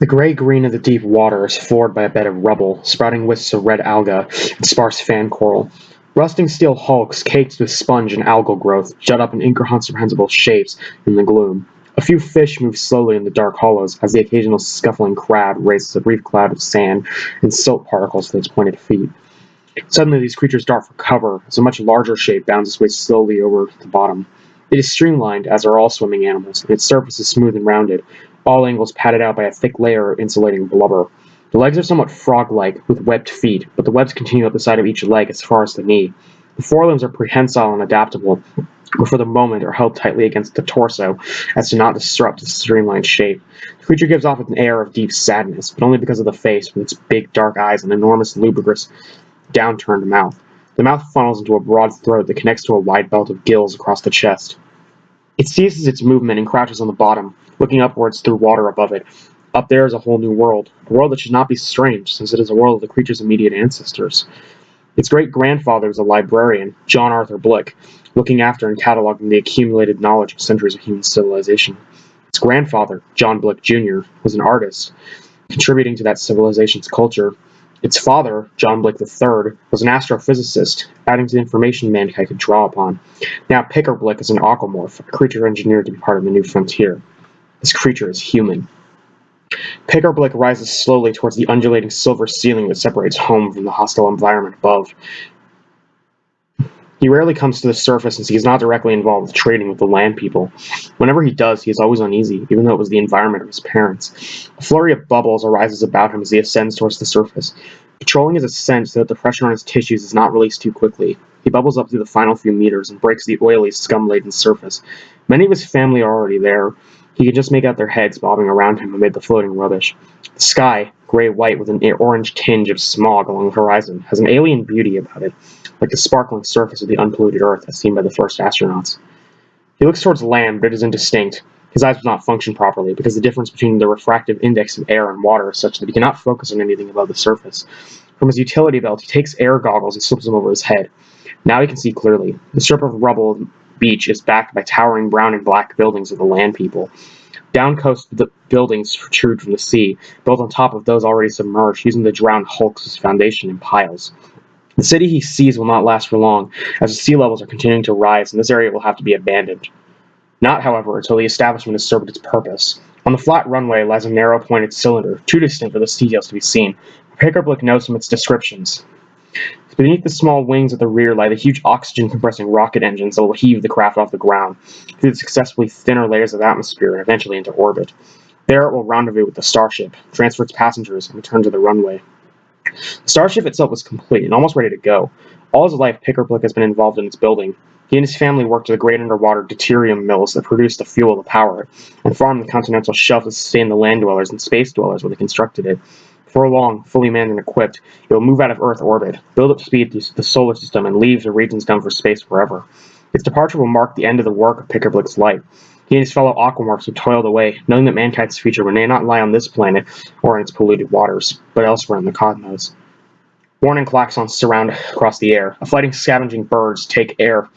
The gray-green of the deep water is floored by a bed of rubble, sprouting wisps of red alga and sparse fan coral. Rusting steel hulks, caked with sponge and algal growth, jut up in incomprehensible shapes in the gloom. A few fish move slowly in the dark hollows, as the occasional scuffling crab raises a brief cloud of sand and silt particles with its pointed feet. Suddenly these creatures dart for cover, as a much larger shape bounds its way slowly over the bottom. It is streamlined, as are all swimming animals, and its surface is smooth and rounded, all angles padded out by a thick layer of insulating blubber. The legs are somewhat frog-like, with webbed feet, but the webs continue up the side of each leg as far as the knee. The forelimbs are prehensile and adaptable, but for the moment are held tightly against the torso as to not disrupt its streamlined shape. The creature gives off an air of deep sadness, but only because of the face, with its big dark eyes and enormous lubricous downturned mouth. The mouth funnels into a broad throat that connects to a wide belt of gills across the chest. It ceases its movement and crouches on the bottom, looking upwards through water above it. Up there is a whole new world, a world that should not be strange, since it is a world of the creature's immediate ancestors. Its great-grandfather was a librarian, John Arthur Blick, looking after and cataloging the accumulated knowledge of centuries of human civilization. Its grandfather, John Blick Jr., was an artist, contributing to that civilization's culture. Its father, John Blick III, was an astrophysicist, adding to the information mankind could draw upon. Now Picker Blick is an aquamorph, a creature engineered to be part of the new frontier. This creature is human. Picker Blick rises slowly towards the undulating silver ceiling that separates home from the hostile environment above. He rarely comes to the surface since he is not directly involved with trading with the land people. Whenever he does, he is always uneasy, even though it was the environment of his parents. A flurry of bubbles arises about him as he ascends towards the surface, patrolling his ascent so that the pressure on his tissues is not released too quickly. He bubbles up through the final few meters and breaks the oily, scum-laden surface. Many of his family are already there. He can just make out their heads bobbing around him amid the floating rubbish. The sky, gray-white with an orange tinge of smog along the horizon, has an alien beauty about it, like the sparkling surface of the unpolluted Earth as seen by the first astronauts. He looks towards land, but it is indistinct. His eyes do not function properly, because the difference between the refractive index of air and water is such that he cannot focus on anything above the surface. From his utility belt, he takes air goggles and slips them over his head. Now he can see clearly. The strip of rubble beach is backed by towering brown and black buildings of the land people. Down coast, the buildings protrude from the sea, built on top of those already submerged, using the drowned hulks as foundation in piles. The city he sees will not last for long, as the sea levels are continuing to rise, and this area will have to be abandoned. Not, however, until the establishment has served its purpose. On the flat runway lies a narrow pointed cylinder, too distant for the details to be seen. Picker Blick knows from its descriptions. Beneath the small wings at the rear lie the huge oxygen-compressing rocket engines that will heave the craft off the ground, through the successively thinner layers of atmosphere and eventually into orbit. There it will rendezvous with the starship, transfer its passengers, and return to the runway. The starship itself was complete and almost ready to go. All his life, Picker Blick has been involved in its building. He and his family worked at the great underwater deuterium mills that produced the fuel to power it, and farmed the continental shelf to sustain the land dwellers and space dwellers where they constructed it. Before long, fully manned and equipped, it will move out of Earth orbit, build up speed through the solar system, and leave the regions done for space forever. Its departure will mark the end of the work of Picker Blick's life. He and his fellow aquamorphs have toiled away, knowing that mankind's future may not lie on this planet or in its polluted waters, but elsewhere in the cosmos. Warning klaxons surround across the air. A flighting scavenging birds take air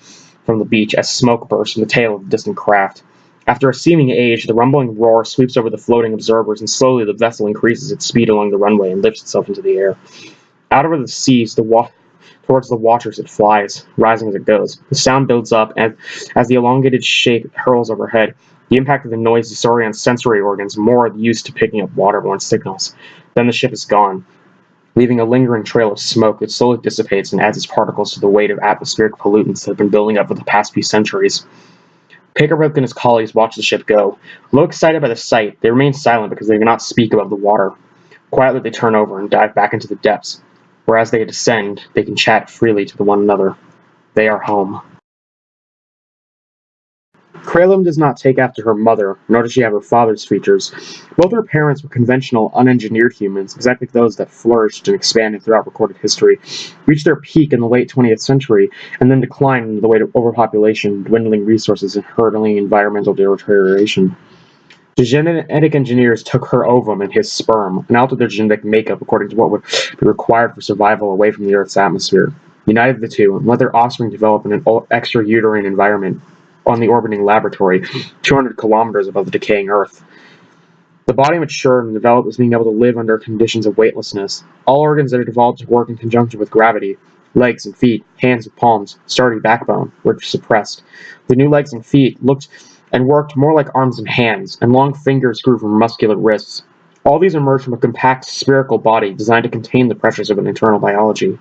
from the beach as smoke bursts from the tail of the distant craft. After a seeming age, the rumbling roar sweeps over the floating observers, and slowly the vessel increases its speed along the runway and lifts itself into the air. Out over the seas, towards the watchers it flies, rising as it goes. The sound builds up, and as the elongated shape hurls overhead, the impact of the noise disorients sensory organs more used to picking up waterborne signals. Then the ship is gone, leaving a lingering trail of smoke that slowly dissipates and adds its particles to the weight of atmospheric pollutants that have been building up for the past few centuries. Picker Blick and his colleagues watch the ship go. Although excited by the sight, they remain silent because they cannot speak above the water. Quietly they turn over and dive back into the depths, where as they descend, they can chat freely to one another. They are home. CRALYM does not take after her mother, nor does she have her father's features. Both her parents were conventional, unengineered humans, exactly those that flourished and expanded throughout recorded history, reached their peak in the late 20th century, and then declined under the weight of overpopulation, dwindling resources, and hurtling environmental deterioration. The genetic engineers took her ovum and his sperm, and altered their genetic makeup according to what would be required for survival away from the Earth's atmosphere, united the two, and let their offspring develop in an extrauterine environment on the orbiting laboratory, 200 kilometers above the decaying Earth. The body matured and developed as being able to live under conditions of weightlessness. All organs that are developed to work in conjunction with gravity, legs and feet, hands and palms, sturdy backbone, were suppressed. The new legs and feet looked and worked more like arms and hands, and long fingers grew from muscular wrists. All these emerged from a compact spherical body designed to contain the pressures of an internal biology.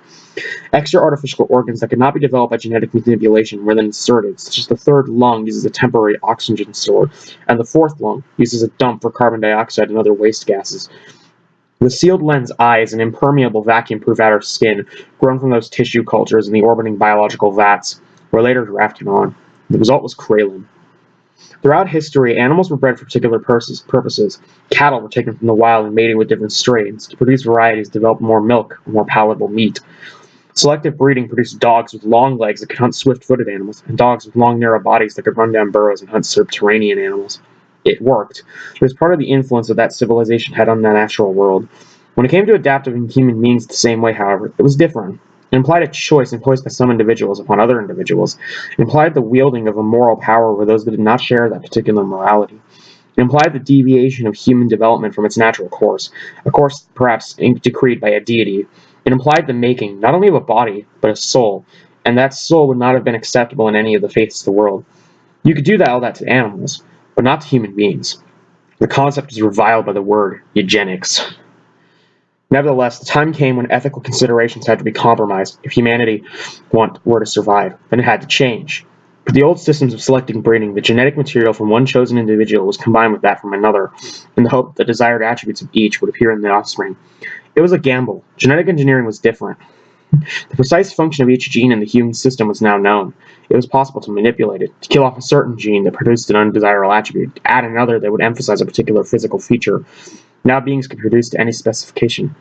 Extra artificial organs that could not be developed by genetic manipulation were then inserted, such as the third lung uses a temporary oxygen store, and the fourth lung uses a dump for carbon dioxide and other waste gases. The sealed lens eye is an impermeable vacuum-proof outer skin grown from those tissue cultures in the orbiting biological vats, were later grafted on. The result was CRALYM. Throughout history, animals were bred for particular purposes. Cattle were taken from the wild and mated with different strains to produce varieties that developed more milk or more palatable meat. Selective breeding produced dogs with long legs that could hunt swift-footed animals, and dogs with long, narrow bodies that could run down burrows and hunt subterranean animals. It worked. It was part of the influence that that civilization had on the natural world. When it came to adapting human beings the same way, however, it was different. It implied a choice imposed by some individuals upon other individuals. It implied the wielding of a moral power over those that did not share that particular morality. It implied the deviation of human development from its natural course, a course perhaps decreed by a deity. It implied the making, not only of a body, but a soul, and that soul would not have been acceptable in any of the faiths of the world. You could do all that to animals, but not to human beings. The concept is reviled by the word eugenics. Nevertheless, the time came when ethical considerations had to be compromised if humanity were to survive, and it had to change. For the old systems of selecting breeding, the genetic material from one chosen individual was combined with that from another, in the hope that the desired attributes of each would appear in the offspring. It was a gamble. Genetic engineering was different. The precise function of each gene in the human system was now known. It was possible to manipulate it, to kill off a certain gene that produced an undesirable attribute, to add another that would emphasize a particular physical feature. Now beings could produce to any specification.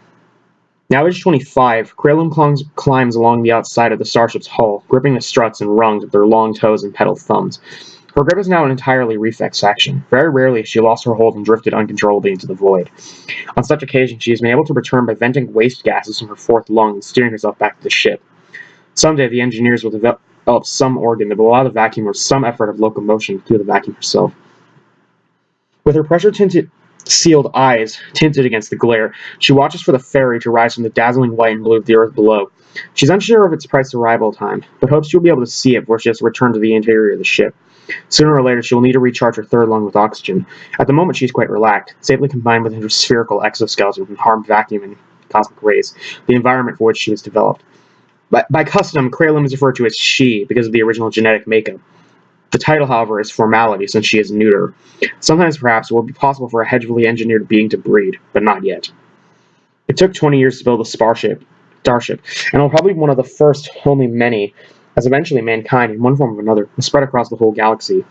Now age 25, CRALYM climbs along the outside of the starship's hull, gripping the struts and rungs with their long toes and pedal thumbs. Her grip is now an entirely reflex action. Very rarely has she lost her hold and drifted uncontrollably into the void. On such occasions, she has been able to return by venting waste gases from her fourth lung and steering herself back to the ship. Someday, the engineers will develop some organ that will allow the vacuum some effort of locomotion through the vacuum herself. With her pressure-tinted sealed eyes tinted against the glare, she watches for the ferry to rise from the dazzling white and blue of the earth below. She's unsure of its precise arrival time, but hopes she'll be able to see it before she has to return to the interior of the ship. Sooner or later, she will need to recharge her third lung with oxygen. At the moment, she's quite relaxed, safely combined with her spherical exoskeleton from harmed vacuum and cosmic rays, the environment for which she was developed. By custom, CRALYM is referred to as she because of the original genetic makeup. The title, however, is formality since she is neuter. Sometimes, perhaps, it will be possible for a heavily engineered being to breed, but not yet. It took 20 years to build a starship, and will probably be one of the first, only many, as eventually mankind, in one form or another, will spread across the whole galaxy.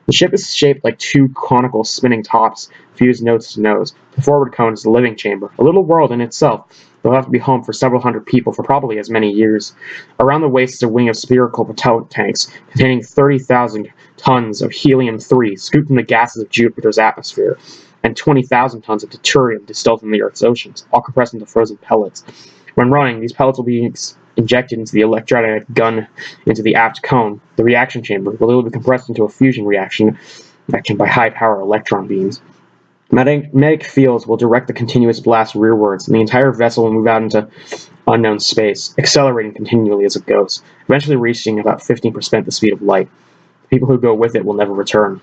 The ship is shaped like two conical spinning tops, fused nose to nose. The forward cone is the living chamber, a little world in itself that will have to be home for several hundred people for probably as many years. Around the waist is a wing of spherical propellant tanks containing 30,000 tons of helium-3 scooped from the gases of Jupiter's atmosphere, and 20,000 tons of deuterium distilled from the Earth's oceans, all compressed into frozen pellets. When running, these pellets will be injected into the electrolytic gun into the aft cone, the reaction chamber, where they will be compressed into a fusion reaction by high-power electron beams. Magnetic fields will direct the continuous blast rearwards, and the entire vessel will move out into unknown space, accelerating continually as it goes, eventually reaching about 15% the speed of light. The people who go with it will never return.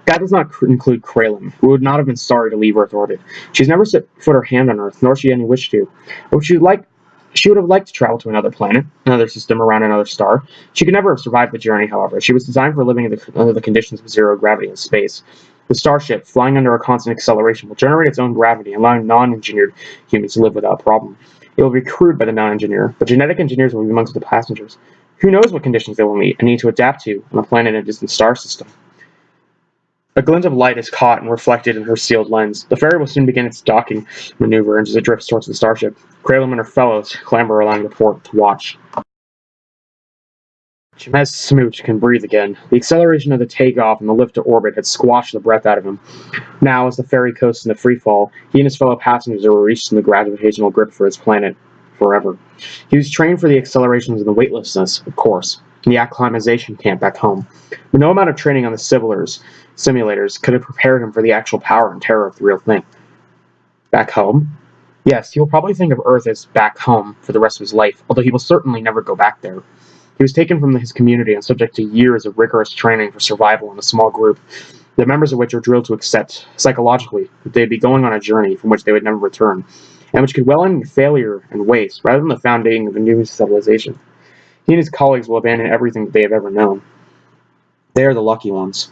That does not include CRALYM, who would not have been sorry to leave Earth orbit. She's never set foot or hand on Earth, nor she any wish to. But she would have liked to travel to another planet, another system around another star. She could never have survived the journey, however. She was designed for living under the conditions of zero gravity in space. The starship, flying under a constant acceleration, will generate its own gravity, allowing non-engineered humans to live without problem. It will be crewed by the non-engineer, but genetic engineers will be amongst the passengers. Who knows what conditions they will meet and need to adapt to on a planet in a distant star system? A glint of light is caught and reflected in her sealed lens. The ferry will soon begin its docking maneuver as it drifts towards the starship. CRALYM and her fellows clamber along the port to watch. JIMEZ SMOOT can breathe again. The acceleration of the takeoff and the lift to orbit had squashed the breath out of him. Now, as the ferry coasts into freefall, he and his fellow passengers are released from the gravitational grip for his planet forever. He was trained for the accelerations and the weightlessness, of course, in the acclimatization camp back home. But no amount of training on the civilers simulators could have prepared him for the actual power and terror of the real thing. Back home? Yes, he will probably think of Earth as back home for the rest of his life, although he will certainly never go back there. He was taken from his community and subject to years of rigorous training for survival in a small group, the members of which are drilled to accept, psychologically, that they would be going on a journey from which they would never return, and which could well end in failure and waste, rather than the founding of a new civilization. He and his colleagues will abandon everything that they have ever known. They are the lucky ones.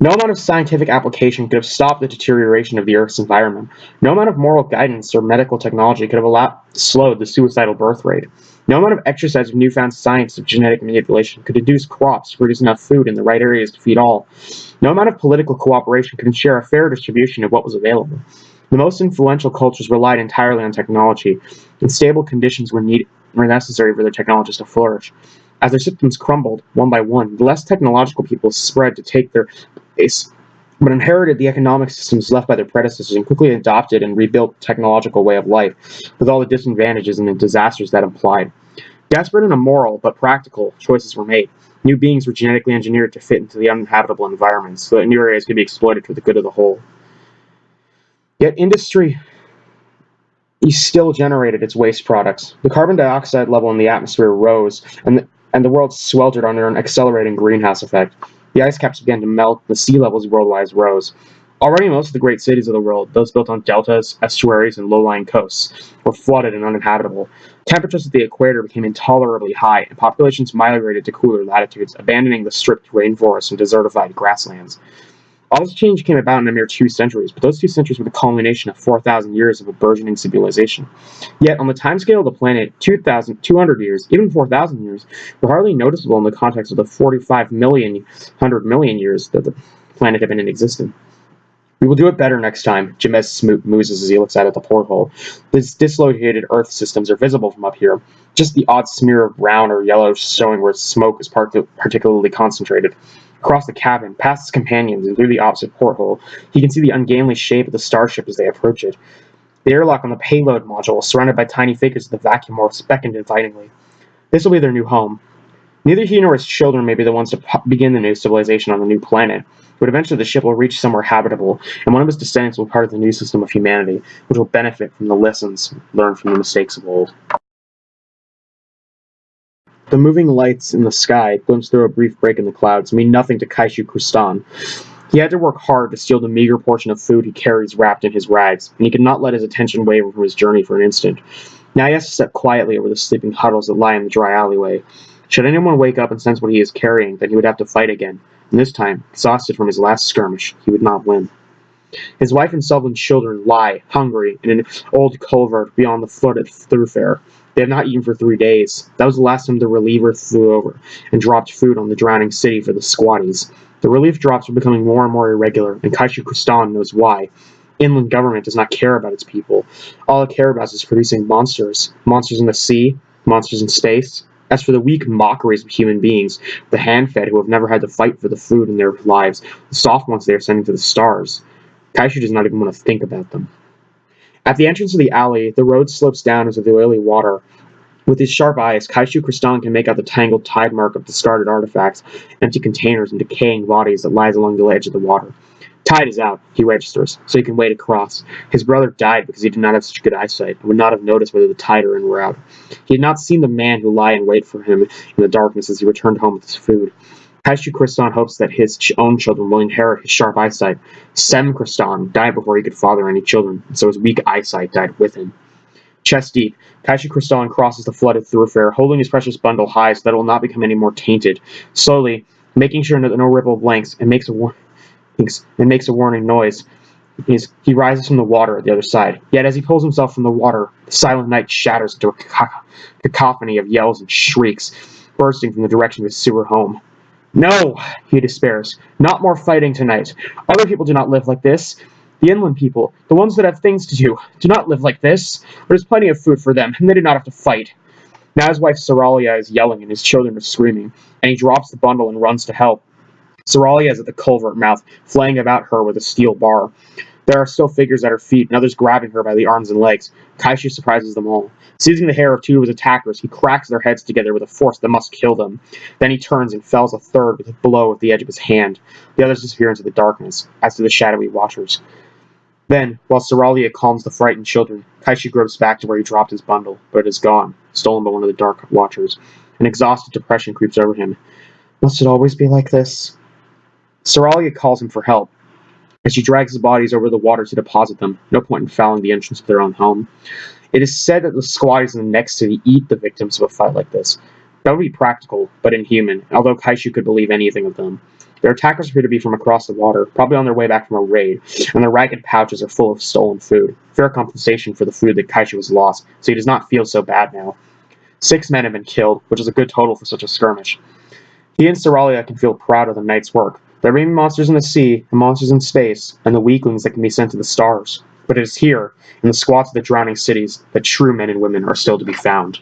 No amount of scientific application could have stopped the deterioration of the Earth's environment. No amount of moral guidance or medical technology could have slowed the suicidal birth rate. No amount of exercise of newfound science of genetic manipulation could induce crops to produce enough food in the right areas to feed all. No amount of political cooperation could ensure a fair distribution of what was available. The most influential cultures relied entirely on technology, and stable conditions were necessary for their technologies to flourish. As their systems crumbled, one by one, the less technological people spread to take their place, but inherited the economic systems left by their predecessors and quickly adopted and rebuilt the technological way of life, with all the disadvantages and the disasters that implied. Desperate and immoral, but practical, choices were made. New beings were genetically engineered to fit into the uninhabitable environments, so that new areas could be exploited for the good of the whole. Yet industry still generated its waste products. The carbon dioxide level in the atmosphere rose, and the world sweltered under an accelerating greenhouse effect. The ice caps began to melt, the sea levels worldwide rose. Already most of the great cities of the world, those built on deltas, estuaries, and low-lying coasts, were flooded and uninhabitable. Temperatures at the equator became intolerably high, and populations migrated to cooler latitudes, abandoning the stripped rainforests and desertified grasslands. All this change came about in a mere 2 centuries, but those 2 centuries were the culmination of 4,000 years of a burgeoning civilization. Yet, on the timescale of the planet, 2,200 years, even 4,000 years, were hardly noticeable in the context of the 45 million, 100 million years that the planet had been in existence. We will do it better next time, JIMEZ muses as he looks out at the porthole. These dislocated Earth systems are visible from up here, just the odd smear of brown or yellow showing where smoke is particularly concentrated. Across the cabin, past his companions, and through the opposite porthole, he can see the ungainly shape of the starship as they approach it. The airlock on the payload module, surrounded by tiny figures of the VACUUMORPHs, beckoned invitingly. This will be their new home. Neither he nor his children may be the ones to begin the new civilization on the new planet, but eventually the ship will reach somewhere habitable, and one of his descendants will be part of the new system of humanity, which will benefit from the lessons learned from the mistakes of old. The moving lights in the sky, glimpsed through a brief break in the clouds, mean nothing to KYSHU KRISTAAN. He had to work hard to steal the meager portion of food he carries wrapped in his rags, and he could not let his attention waver from his journey for an instant. Now he has to step quietly over the sleeping huddles that lie in the dry alleyway. Should anyone wake up and sense what he is carrying, then he would have to fight again, and this time, exhausted from his last skirmish, he would not win. His wife and 7 children lie, hungry, in an old culvert beyond the flooded thoroughfare. They have not eaten for 3 days. That was the last time the reliever flew over and dropped food on the drowning city for the squatties. The relief drops are becoming more and more irregular, and KYSHU KRISTAAN knows why. Inland government does not care about its people. All it cares about is producing monsters. Monsters in the sea, monsters in space. As for the weak mockeries of human beings, the hand-fed who have never had to fight for the food in their lives, the soft ones they are sending to the stars, KYSHU does not even want to think about them. At the entrance of the alley, the road slopes down into the oily water. With his sharp eyes, KYSHU KRISTAAN can make out the tangled tide mark of discarded artifacts, empty containers, and decaying bodies that lies along the edge of the water. Tide is out, he registers, so he can wade across. His brother died because he did not have such good eyesight, and would not have noticed whether the tide or in were out. He had not seen the man who lay in wait for him in the darkness as he returned home with his food. KYSHU KRISTAAN hopes that his own children will inherit his sharp eyesight. Sem KRISTAAN died before he could father any children, and so his weak eyesight died with him. Chest deep, KYSHU KRISTAAN crosses the flooded thoroughfare, holding his precious bundle high so that it will not become any more tainted. Slowly, making sure that no ripple blanks, and makes a warning noise. He rises from the water at the other side. Yet as he pulls himself from the water, the silent night shatters into a cacophony of yells and shrieks, bursting from the direction of his sewer home. No, he despairs. Not more fighting tonight. Other people do not live like this. The inland people, the ones that have things to do not live like this. There is plenty of food for them, and they do not have to fight. Now his wife Saralia is yelling, and his children are screaming, and he drops the bundle and runs to help. Soralia is at the culvert mouth, flaying about her with a steel bar. There are still figures at her feet, and others grabbing her by the arms and legs. KYSHU surprises them all. Seizing the hair of two of his attackers, he cracks their heads together with a force that must kill them. Then he turns and fells a third with a blow with the edge of his hand. The others disappear into the darkness, as do the shadowy watchers. Then, while Soralia calms the frightened children, KYSHU gropes back to where he dropped his bundle, but it is gone, stolen by one of the dark watchers. An exhausted depression creeps over him. Must it always be like this? Soralia calls him for help, as she drags the bodies over the water to deposit them. No point in fouling the entrance of their own home. It is said that the squatties in the next city eat the victims of a fight like this. That would be practical, but inhuman, although KYSHU could believe anything of them. Their attackers appear to be from across the water, probably on their way back from a raid, and their ragged pouches are full of stolen food. Fair compensation for the food that KYSHU has lost, so he does not feel so bad now. 6 men have been killed, which is a good total for such a skirmish. He and Soralia can feel proud of the night's work. There may be monsters in the sea, and monsters in space, and the weaklings that can be sent to the stars. But it is here, in the squats of the drowning cities, that true men and women are still to be found.